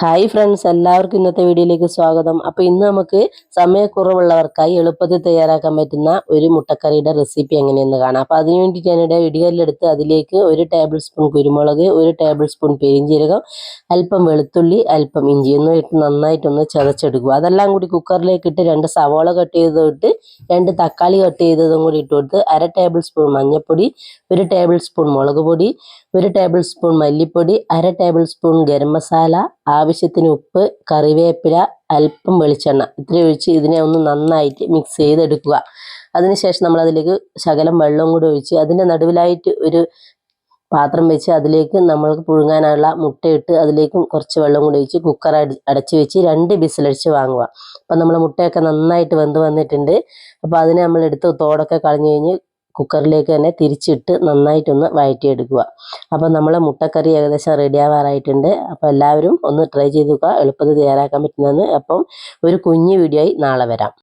Hi friends, എല്ലാവർക്കും ഇന്നത്തെ വീഡിയോയിലേക്ക് സ്വാഗതം. അപ്പോൾ ഇന്ന് നമുക്ക് സമയക്കുറവുള്ളവർക്കായി എളുപ്പത്തിൽ തയ്യാറാക്കാൻ പറ്റുന്ന ഒരു മുട്ടക്കറിയുടെ റെസിപ്പി എങ്ങനെയെന്ന് കാണാം. അപ്പോൾ അതിന് വേണ്ടിയിട്ട് ഞാനിവിടെ ഇടികല്ലെടുത്ത് അതിലേക്ക് 1 ടേബിൾ സ്പൂൺ കുരുമുളക്, 1 ടേബിൾ സ്പൂൺ പെരിഞ്ജീരകം, അല്പം വെളുത്തുള്ളി, അല്പം ഇഞ്ചി എന്നിവ ഇട്ട് നന്നായിട്ടൊന്ന് ചതച്ചെടുക്കുക. അതെല്ലാം കൂടി കുക്കറിലേക്ക് ഇട്ട് 2 സവാള കട്ട് ചെയ്തതും ഇട്ട് 2 തക്കാളി കട്ട് ചെയ്തതും കൂടി ഇട്ട് കൊടുത്ത് 1/2 ടേബിൾ സ്പൂൺ മഞ്ഞൾപ്പൊടി, 1 ടേബിൾ സ്പൂൺ മുളക് പൊടി, 1 ടേബിൾ സ്പൂൺ മല്ലിപ്പൊടി, 1/2 ടേബിൾ സ്പൂൺ ഗരം മസാല, ആവശ്യത്തിന് ഉപ്പ്, കറിവേപ്പില, അല്പം വെളിച്ചെണ്ണ ഇത്രയും ഒഴിച്ച് ഇതിനെ ഒന്ന് നന്നായിട്ട് മിക്സ് ചെയ്തെടുക്കുക. അതിനുശേഷം നമ്മൾ അതിലേക്ക് ശകലം വെള്ളം കൂടി ഒഴിച്ച് അതിൻ്റെ നടുവിലായിട്ട് ഒരു പാത്രം വെച്ച് അതിലേക്ക് നമ്മൾക്ക് പുഴുങ്ങാനുള്ള മുട്ടയിട്ട് അതിലേക്കും കുറച്ച് വെള്ളം കൂടി ഒഴിച്ച് കുക്കർ അടച്ച് വെച്ച് 2 വിസിലടിച്ച് വാങ്ങുക. അപ്പം നമ്മൾ മുട്ടയൊക്കെ നന്നായിട്ട് വെന്ത് വന്നിട്ടുണ്ട്. അപ്പോൾ അതിനെ നമ്മൾ എടുത്ത് തോടൊക്കെ കളഞ്ഞ് കഴിഞ്ഞ് കുക്കറിലേക്ക് തന്നെ തിരിച്ചിട്ട് നന്നായിട്ടൊന്ന് വഴറ്റിയെടുക്കുക. അപ്പോൾ നമ്മളെ മുട്ടക്കറി ഏകദേശം റെഡി ആവാറായിട്ടുണ്ട്. അപ്പോൾ എല്ലാവരും ഒന്ന് ട്രൈ ചെയ്ത് നോക്കുക, എളുപ്പത്തിൽ തയ്യാറാക്കാൻ പറ്റുന്നതാണ്. അപ്പം ഒരു കുഞ്ഞു വീഡിയോ ആയി നാളെ വരാം.